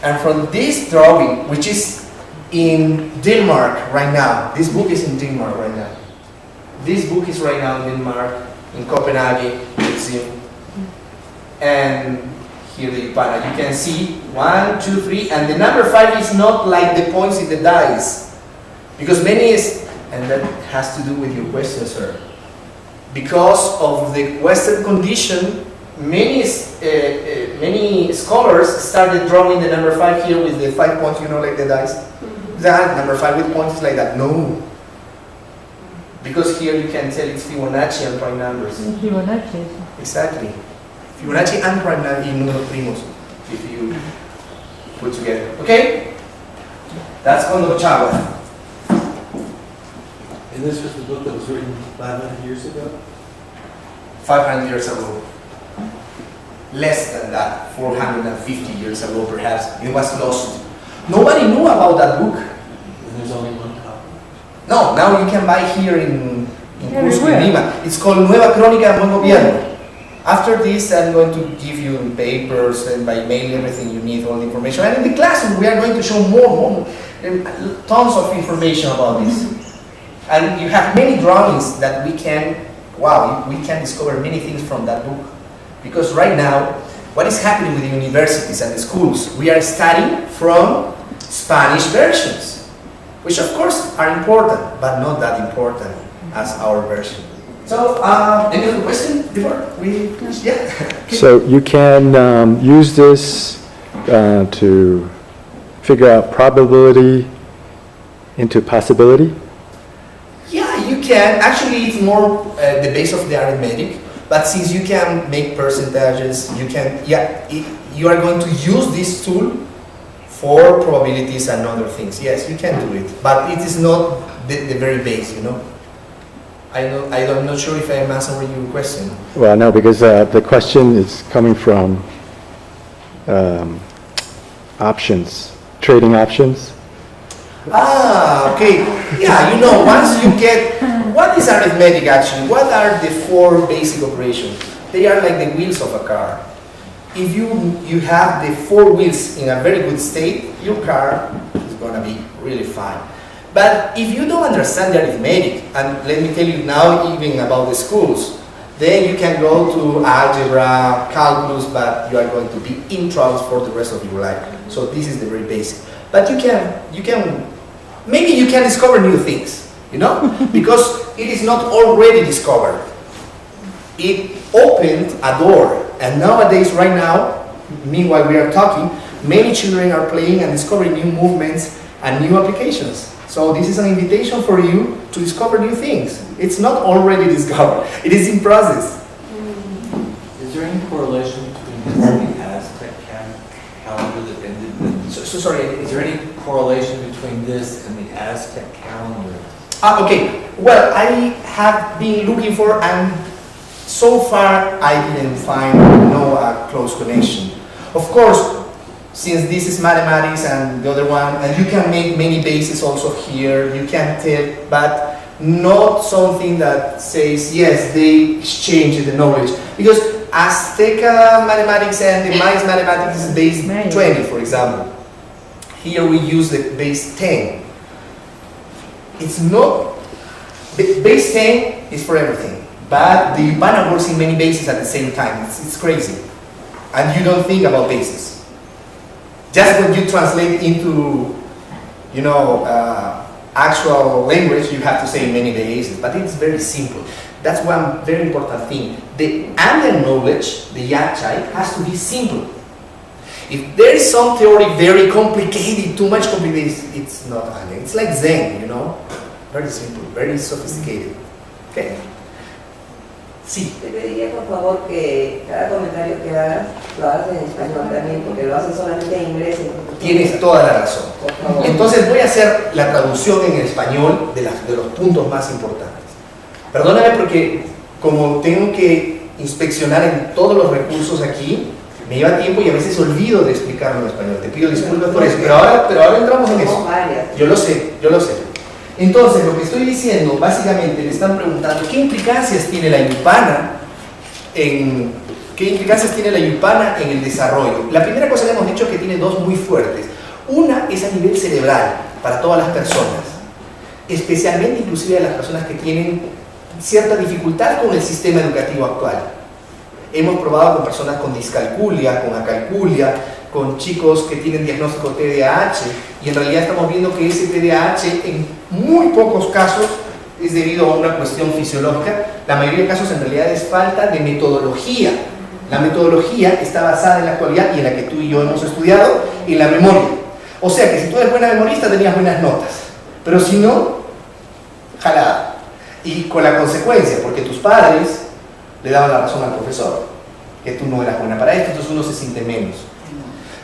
And from this drawing, which is in Denmark right now, this book is in Denmark right now. This book is right now in Denmark, in Copenhagen, Museum. And here the Yupana. You can see 1, 2, 3, and the number 5 is not like the points in the dice. Because many is, and that has to do with your question, sir. Because of the Western condition, many scholars started drawing the number 5 here with the 5 points, like the dice. That number 5 with points like that. No. Because here you can tell it's Fibonacci and prime numbers. Fibonacci. Exactly. Fibonacci and prime números primos, if you put together. Okay? That's Condor Chawa. And this was the book that was written 500 years ago? 500 years ago. Less than that, 450 years ago perhaps. It was lost. Nobody knew about that book. And there's only one copy? No, now you can buy here in Cusco, Everywhere. in Lima. It's called Nueva Crónica de Buen Gobierno. After this, I'm going to give you papers and by mail everything you need, all the information. And in the classroom, we are going to show more, tons of information about this. And you have many drawings that we can discover many things from that book. Because right now, what is happening with the universities and the schools, we are studying from Spanish versions, which of course are important, but not that important as our version. So, any other question before we finish? Yeah. Okay. So you can use this to figure out probability into possibility? Yeah, you can. Actually, it's more the base of the arithmetic. But since you can make percentages, you can, you are going to use this tool for probabilities and other things. Yes, you can do it, but it is not the very base, you know. I'm not sure if I am answering your question. Well, no, because the question is coming from options, trading options. Ah, okay. Yeah, you know, once you get, what is arithmetic actually? What are the four basic operations? They are like the wheels of a car. If you have the four wheels in a very good state, your car is going to be really fine. But if you don't understand the arithmetic, and let me tell you now even about the schools, then you can go to algebra, calculus, but you are going to be in trouble for the rest of your life. So this is the very basic. But maybe you can discover new things, you know, because it is not already discovered. It opened a door, and nowadays, right now, meanwhile we are talking, many children are playing and discovering new movements and new applications. So this is an invitation for you to discover new things. It's not already discovered, it is in process. Is there any correlation between this and the Aztec calendar that ended in... Sorry. Is there any correlation between this and the Aztec calendar? Okay. Well, I have been looking for, and so far I didn't find a close connection. Of course, since this is mathematics and the other one, and you can make many bases also here, you can tell, but not something that says, yes, they exchange the knowledge. Because Azteca mathematics and the Maya's mathematics is base 20, for example. Here we use the base 10. It's not, base 10 is for everything, but the Yupana works in many bases at the same time. It's crazy. And you don't think about bases. Just when you translate into, actual language, you have to say many bases, but it's very simple. That's one very important thing. The Andean knowledge, the Yachai, has to be simple. If there is some theory very complicated, too much complicated, it's not Andean. It's like Zen, very simple, very sophisticated. Okay. Sí. Te pediría por favor que cada comentario que hagas lo hagas en español también, porque lo haces solamente en inglés. Tienes toda la razón. Entonces voy a hacer la traducción en español de los puntos más importantes. Perdóname porque como tengo que inspeccionar en todos los recursos aquí, me lleva tiempo y a veces olvido de explicarlo en español. Te pido disculpas por eso, pero ahora entramos en eso. Yo lo sé. Entonces, lo que estoy diciendo, básicamente, me están preguntando ¿qué implicancias tiene la Yupana en el desarrollo? La primera cosa que hemos dicho es que tiene dos muy fuertes. Una es a nivel cerebral, para todas las personas, especialmente inclusive a las personas que tienen cierta dificultad con el sistema educativo actual. Hemos probado con personas con discalculia, con acalculia, con chicos que tienen diagnóstico TDAH, y en realidad estamos viendo que ese TDAH en muy pocos casos es debido a una cuestión fisiológica. La mayoría de casos en realidad es falta de metodología. La metodología está basada en la actualidad y en la que tú y yo hemos estudiado, en la memoria. O sea que si tú eres buena memorista tenías buenas notas, pero si no, jalada. Y con la consecuencia, porque tus padres le daban la razón al profesor, que tú no eras buena para esto, entonces uno se siente menos.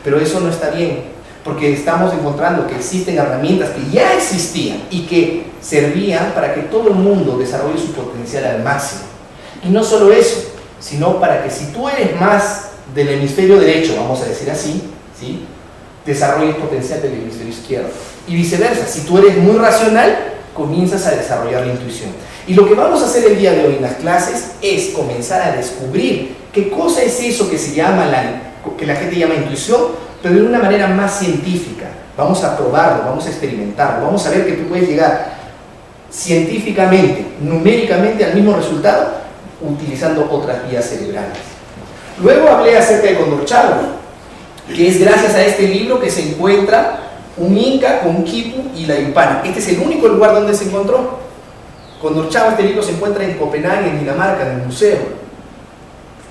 Pero eso no está bien, porque estamos encontrando que existen herramientas que ya existían y que servían para que todo el mundo desarrolle su potencial al máximo. Y no solo eso, sino para que si tú eres más del hemisferio derecho, vamos a decir así, ¿sí?, desarrolles potencial del hemisferio izquierdo. Y viceversa, si tú eres muy racional, comienzas a desarrollar la intuición. Y lo que vamos a hacer el día de hoy en las clases es comenzar a descubrir qué cosa es eso que se llama que la gente llama intuición, pero de una manera más científica. Vamos a probarlo, vamos a experimentarlo, vamos a ver que tú puedes llegar científicamente, numéricamente al mismo resultado utilizando otras vías cerebrales. Luego hablé acerca de Condorcet, que es gracias a este libro que se encuentra un Inca con un quipu y la Yupana. Este es el único lugar donde se encontró. Condorcet, este libro se encuentra en Copenhague, en Dinamarca, en el museo.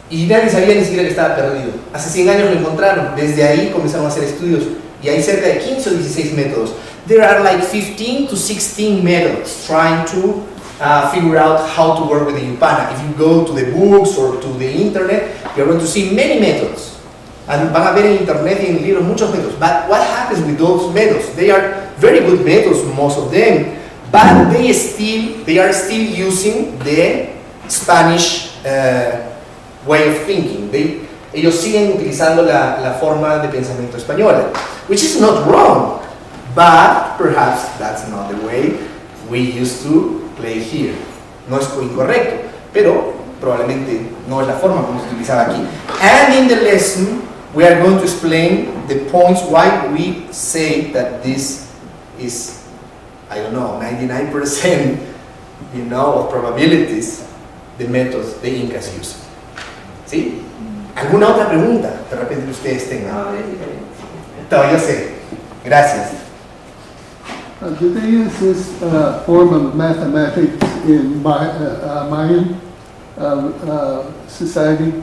Y nadie sabía ni siquiera que estaba perdido. Hace 100 años lo encontraron. Desde ahí comenzaron a hacer estudios. Y hay cerca de 15 o 16 métodos. there are like 15 to 16 methods trying to figure out how to work with the Yupana. If you go to the books or to the internet, you're going to see many methods. And van a ver en internet y en libros muchos métodos. But what happens with those methods? They are very good methods, most of them, but they are still using the Spanish way of thinking. Ellos siguen utilizando la forma de pensamiento española, which is not wrong, but perhaps that's not the way we used to play here. No es incorrecto, pero probablemente no es la forma como se utilizaba aquí. And in the lesson, we are going to explain the points why we say that this is, I don't know, 99%, of probabilities, the methods the Incas use. ¿Sí? ¿Alguna otra pregunta de repente que ustedes tengan? No, es diferente. Todavía sé. Gracias. Do they use this form of mathematics in Mayan society?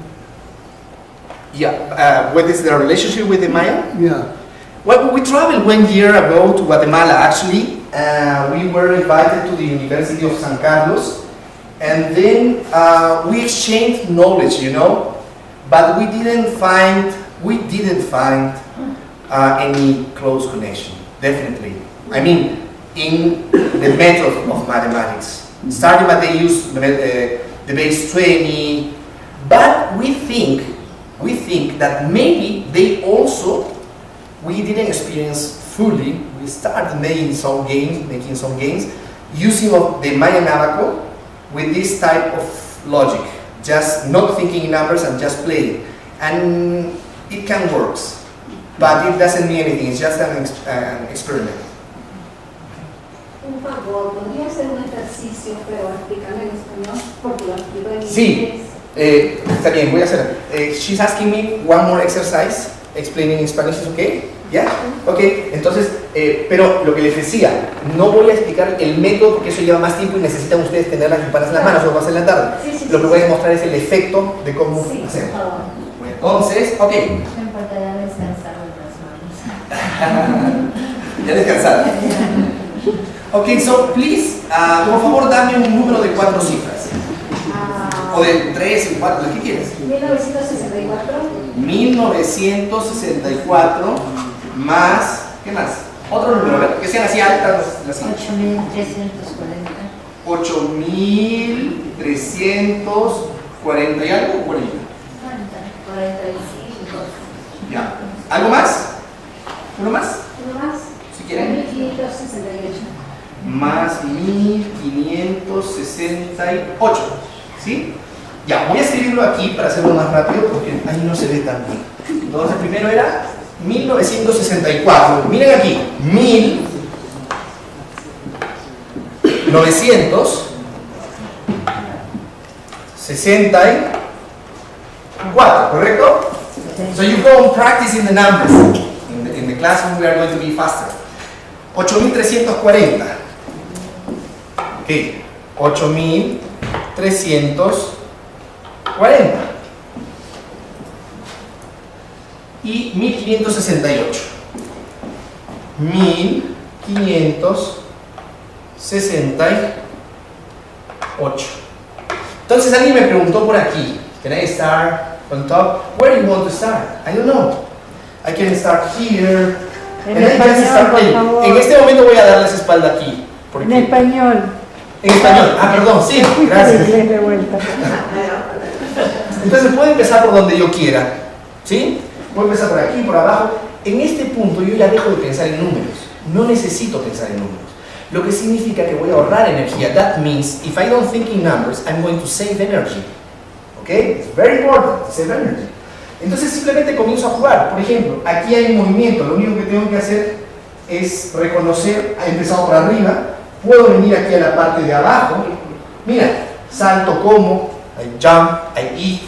Yeah. What is the relationship with the Maya? Yeah. Well, we traveled 1 year ago to Guatemala, actually. We were invited to the University of San Carlos, and then we exchanged knowledge, but we didn't find any close connection, definitely. I mean, in the method of mathematics. Starting by they use the base 20, but we think that maybe we didn't experience fully. We started making some games using the Mayan abaco with this type of logic, just not thinking in numbers and just playing, and it can work, but it doesn't mean anything. It's just an experiment. Un favor, ¿podría hacer un ejercicio pero explicarlo en español? Porque lo explico en Sí. inglés. Está bien, voy a hacer. She's asking me one more exercise, explaining in Spanish, is okay? Yeah? Okay, entonces, pero lo que les decía, no voy a explicar el método porque eso lleva más tiempo y necesitan ustedes tener las yupanas en las manos, o lo voy a hacer en la tarde. Lo que voy a mostrar es el efecto de cómo hacer. Entonces, ok. No importa, ya descansaron las manos. Ya descansaron. Ok, so please, por favor dame un número de 4 cifras. O de 3 y 4, lo que quieras. 1964. 1964 más, ¿qué más? Otro número, a ver, que sean así altas las cifras. 8.340. 8.340 y algo, o 40. 45. Ya. ¿Algo más? ¿Uno más? ¿Uno más? Si quieren. 1568. Más 1568. ¿Sí? Ya, voy a escribirlo aquí para hacerlo más rápido porque ahí no se ve tan bien. Entonces, primero era 1964. Miren aquí, 1964, ¿correcto? So you go on practicing the numbers. In the classroom we are going to be faster. 8.340. Ok, 8.340 y 1568. 1568. Entonces alguien me preguntó por aquí, can I start on top? Where do you want to start? I don't know. I can start here. En And I just español, start por playing. favor. En este momento voy a darles espalda aquí. Porque En español. En español. Ah, perdón, sí, gracias. Inglés de vuelta. Entonces puedo empezar por donde yo quiera, ¿sí? Puedo empezar por aquí, por abajo. En este punto yo ya dejo de pensar en números. No necesito pensar en números. Lo que significa que voy a ahorrar energía. That means if I don't think in numbers, I'm going to save energy. Okay? It's very important to save energy. Entonces simplemente comienzo a jugar. Por ejemplo, aquí hay un movimiento. Lo único que tengo que hacer es reconocer. He empezado por arriba. Puedo venir aquí a la parte de abajo. Mira, salto como, I jump, I eat.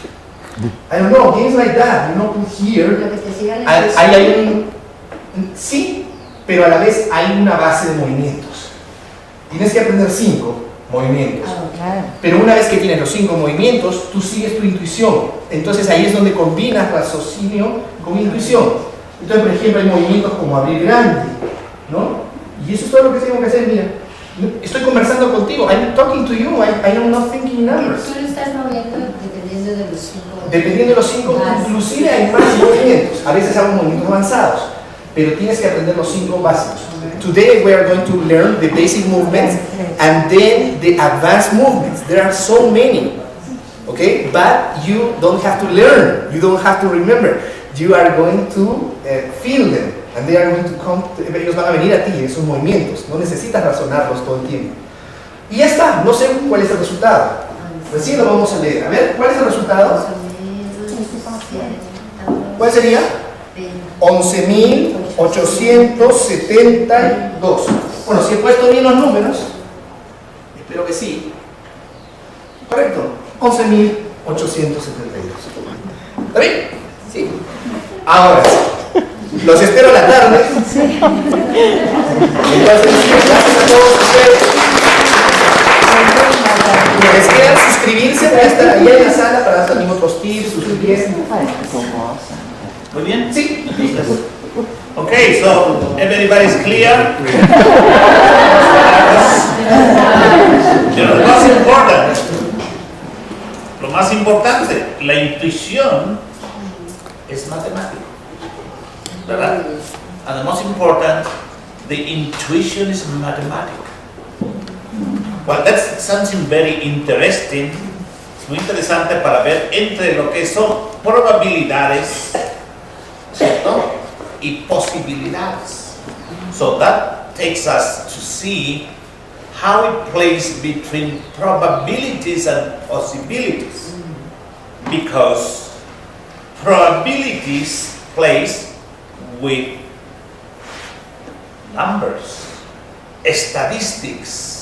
I don't know, games like that. You know, here. Lo que te sigan es Ahí hay un... Sí, pero a la vez hay una base de movimientos. Tienes que aprender 5 movimientos. Claro. Pero una vez que tienes los 5 movimientos, tú sigues tu intuición. Entonces ahí es donde combinas raciocinio con intuición. Entonces, por ejemplo, hay movimientos como abrir grande, ¿no? Y eso es todo lo que tengo que hacer, mira. Estoy conversando contigo. I'm talking to you. I am not thinking in numbers. Tú lo estás moviendo dependiendo de los 5. Dependiendo de los 5, inclusive hay más movimientos. A veces hago movimientos avanzados, pero tienes que aprender los 5 básicos. Today we are going to learn the basic movements and then the advanced movements. There are so many, okay? But you don't have to learn. You don't have to remember. You are going to feel them, and they are going to come. Ellos van a venir a ti, esos movimientos. No necesitas razonarlos todo el tiempo. Y ya está. No sé cuál es el resultado. Recién lo vamos a leer. A ver, ¿cuál es el resultado? ¿Cuál sería? 11.872. Bueno, si he puesto bien los números, espero que sí. ¿Correcto? 11.872. ¿Está bien? Sí. Ahora, los espero a la tarde. Entonces, gracias a todos ustedes. Les queda suscribirse, voy a estar ahí en la sala para dar también otros tips, suscribirse. Muy bien. Sí. Okay, so everybody's clear. Lo más importante, la intuición es matemática, ¿verdad? And the most important, the intuition is mathematical. Well, that's something very interesting. Es muy interesante para ver entre lo que son probabilidades, ¿cierto? Y posibilidades. So that takes us to see how it plays between probabilities and possibilities. Because probabilities plays with numbers, statistics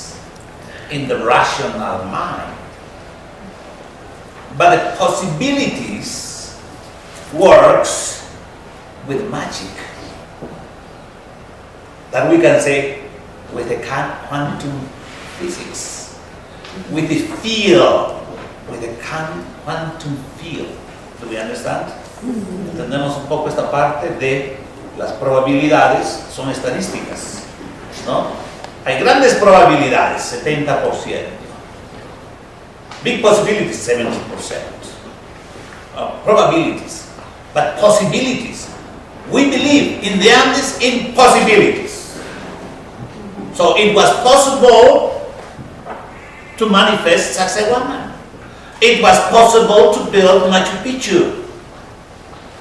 in the rational mind. But the possibilities works with magic. That we can say with the quantum physics, with the field, with the quantum field. Do we understand? Entendemos un poco esta parte de las probabilidades, son estadísticas, ¿no? Hay grandes probabilidades, 70%. Big possibilities, 70%. Probabilities. But possibilities. We believe in the Andes in possibilities. So it was possible to manifest Sacsayhuaman. It was possible to build Machu Picchu.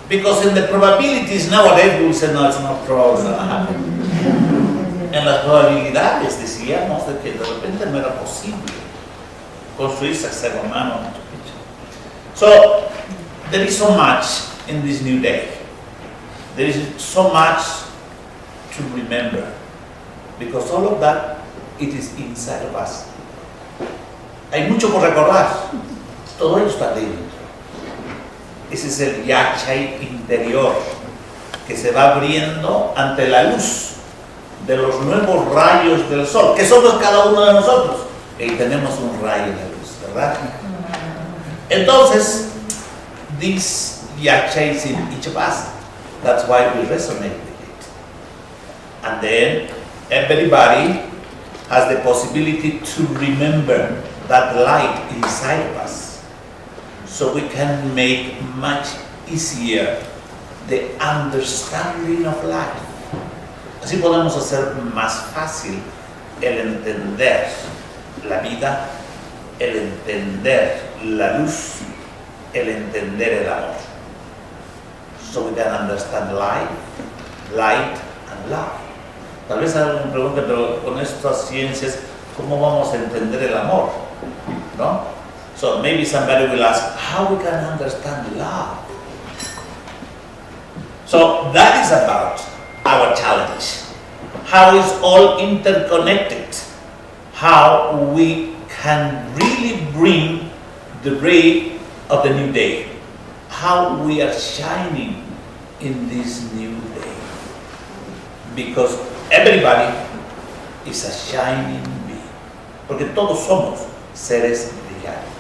Because in the probabilities nowadays we will say, no, it's not probable to happen. En las probabilidades decíamos de que de repente no era posible construir Sacsayhuaman o Machu Picchu. So there is so much in this new day. There is so much to remember. Because all of that, it is inside of us. Hay mucho por recordar. Todo ello está dentro. Ese es el yachay interior que se va abriendo ante la luz de los nuevos rayos del sol, que somos cada uno de nosotros. Y tenemos un rayo de luz, ¿verdad? Entonces, this yachay is in each of us. That's why we resonate with it. And then everybody has the possibility to remember that light inside of us. So we can make much easier the understanding of life. Así podemos hacer más fácil el entender la vida, el entender la luz, el entender el amor. So we can understand life, light and love. Tal vez alguien me pregunte, pero con estas ciencias, ¿cómo vamos a entender el amor? ¿No? So maybe somebody will ask, how we can understand love? So that is about our challenge. How it's all interconnected. How we can really bring the ray of the new day. How we are shining in this new day. Because everybody is a shining being. Porque todos somos seres brillantes.